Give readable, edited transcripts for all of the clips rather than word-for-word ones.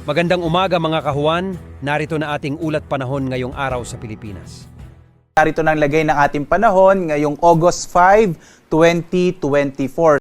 Magandang umaga mga kahuan, narito na ating ulat panahon ngayong araw sa Pilipinas. Narito ng lagay ng ating panahon ngayong August 5, 2024.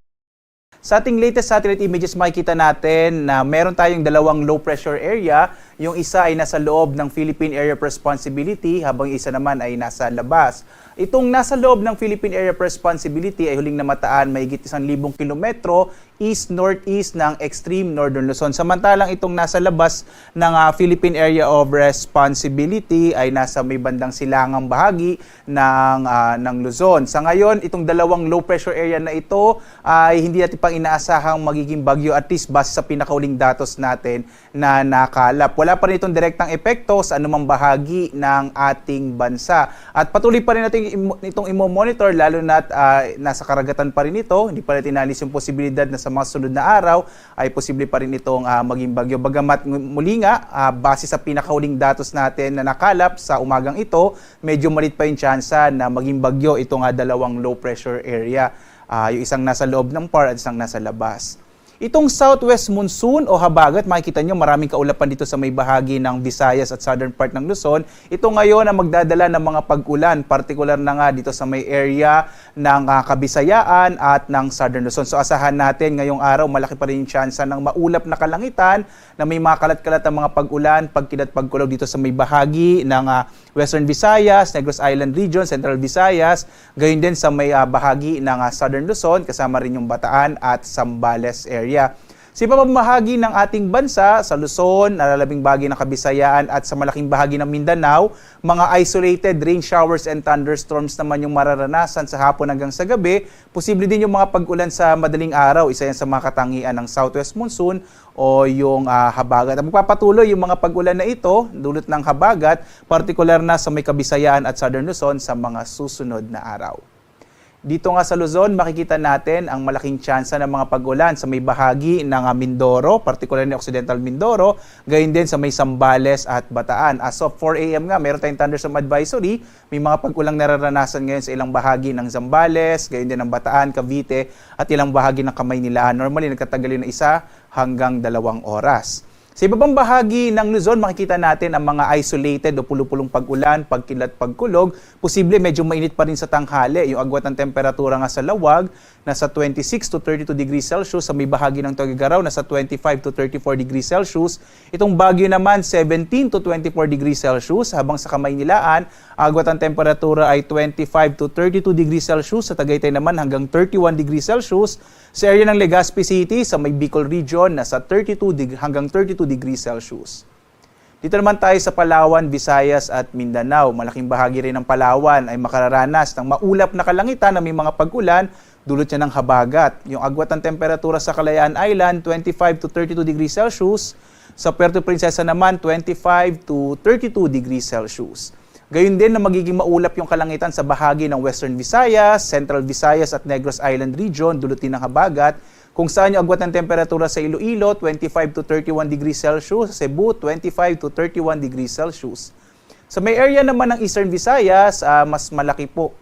Sa ating latest satellite images makikita natin na meron tayong dalawang low pressure area. Yung isa ay nasa loob ng Philippine Area of Responsibility habang isa naman ay nasa labas. Itong nasa loob ng Philippine Area of Responsibility ay huling namataan mahigit 1,000 kilometro east-northeast ng extreme northern Luzon. Samantalang itong nasa labas ng Philippine Area of Responsibility ay nasa may bandang silangang bahagi ng Luzon. Sa ngayon, itong dalawang low pressure area na ito ay hindi natin pang inaasahang magiging bagyo, at least base sa pinakauling datos natin na nakalap. Wala pa rin itong direktang epekto sa anumang bahagi ng ating bansa. At patuloy pa rin natin itong imo-monitor, lalo na nasa karagatan pa rin ito. Hindi pa rin inalis yung posibilidad na sa mga sunod na araw ay posible pa rin itong maging bagyo. Bagamat muli nga, base sa pinakauling datos natin na nakalap sa umagang ito, medyo malit pa yung tsansa na maging bagyo itong dalawang low pressure area. Yung isang nasa loob ng PAR at isang nasa labas. Itong southwest monsoon o habagat, makikita nyo maraming kaulapan dito sa may bahagi ng Visayas at southern part ng Luzon. Ito ngayon ang magdadala ng mga pag-ulan, partikular na nga dito sa may area ng Kabisayaan at ng southern Luzon. So asahan natin ngayong araw, malaki pa rin yung tsansa ng maulap na kalangitan na may mga kalat-kalat ang mga pag-ulan, pagkilat, pagkulog dito sa may bahagi ng Western Visayas, Negros Island Region, Central Visayas, gayon din sa may bahagi ng southern Luzon, kasama rin yung Bataan at Zambales area. Sa ibang bahagi ng ating bansa, sa Luzon, nalalabing bahagi ng Kabisayaan at sa malaking bahagi ng Mindanao, mga isolated rain showers and thunderstorms naman yung mararanasan sa hapon hanggang sa gabi. Posible din yung mga pag-ulan sa madaling araw, isa yan sa mga katangian ng southwest monsoon o yung habagat. Magpapatuloy yung mga pag-ulan na ito, dulot ng habagat, partikular na sa may Kabisayaan at southern Luzon sa mga susunod na araw. Dito nga sa Luzon, makikita natin ang malaking tsansa ng mga pag-ulan sa may bahagi ng Mindoro, particularly ni Occidental Mindoro, gayon din sa may Zambales at Bataan. As of 4 a.m. nga, meron tayong thunderstorm advisory. May mga pag-ulang nararanasan ngayon sa ilang bahagi ng Zambales, gayon din ng Bataan, Cavite, at ilang bahagi ng Kamaynilaan. Normally, nagtatagal yun na 1 hanggang 2 oras. Sa ibang bahagi ng Luzon, makikita natin ang mga isolated o pulo-pulong pag-ulan, pagkilat, pagkulog. Posible medyo mainit pa rin sa tanghali. Yung agwat ng temperatura nga sa Lawag, nasa 26 to 32 degrees Celsius. Sa may bahagi ng Tuguegarao, nasa 25 to 34 degrees Celsius. Itong Baguio naman, 17 to 24 degrees Celsius. Habang sa Kamaynilaan, agwat ng temperatura ay 25 to 32 degrees Celsius. Sa Tagaytay naman, hanggang 31 degrees Celsius. Sa area ng Legazpi City, sa may Bicol Region, nasa 32 hanggang 32 degrees Celsius. Dito naman tayo sa Palawan, Visayas at Mindanao. Malaking bahagi rin ng Palawan ay makararanas ng maulap na kalangitan na may mga pag-ulan, dulot niya ng habagat. Yung agwat ng temperatura sa Kalayaan Island, 25 to 32 degrees Celsius. Sa Puerto Princesa naman, 25 to 32 degrees Celsius. Gayun din na magiging maulap yung kalangitan sa bahagi ng Western Visayas, Central Visayas at Negros Island Region, dulot din ng habagat. Kung saan yung agwat ng temperatura sa Iloilo, 25 to 31 degrees Celsius, sa Cebu, 25 to 31 degrees Celsius. Sa may area naman ng Eastern Visayas, mas malaki po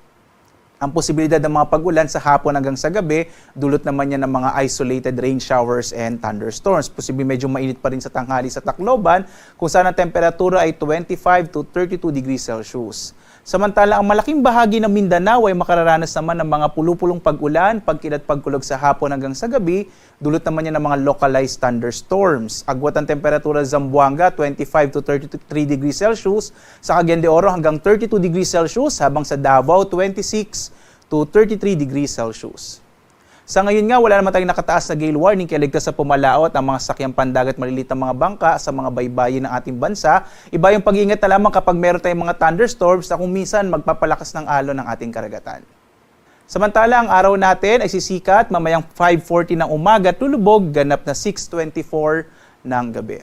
ang posibilidad ng mga pag-ulan sa hapon hanggang sa gabi, dulot naman yan ng mga isolated rain showers and thunderstorms. Posible medyo mainit pa rin sa tanghali sa Tacloban, kung saan ang temperatura ay 25 to 32 degrees Celsius. Samantala, ang malaking bahagi ng Mindanao ay makararanas naman ng mga pulupulong pag-ulan, pagkilat, pagkulog sa hapon hanggang sa gabi, dulot naman yan ng mga localized thunderstorms. Agwat ang temperatura sa Zamboanga, 25 to 33 degrees Celsius, sa Cagayan de Oro hanggang 32 degrees Celsius, habang sa Davao, 26 to 33 degrees Celsius. Sa ngayon nga, wala naman tayong nakataas na gale warning kaya ligtas sa pumalaot ang mga sakyang pandagat maliliit na mga bangka sa mga baybayin ng ating bansa. Iba yung pag-iingat na lamang kapag meron tayong mga thunderstorms na kung minsan magpapalakas ng alon ng ating karagatan. Samantala, ang araw natin ay sisikat mamayang 5:40 ng umaga at lulubog ganap na 6:24 ng gabi.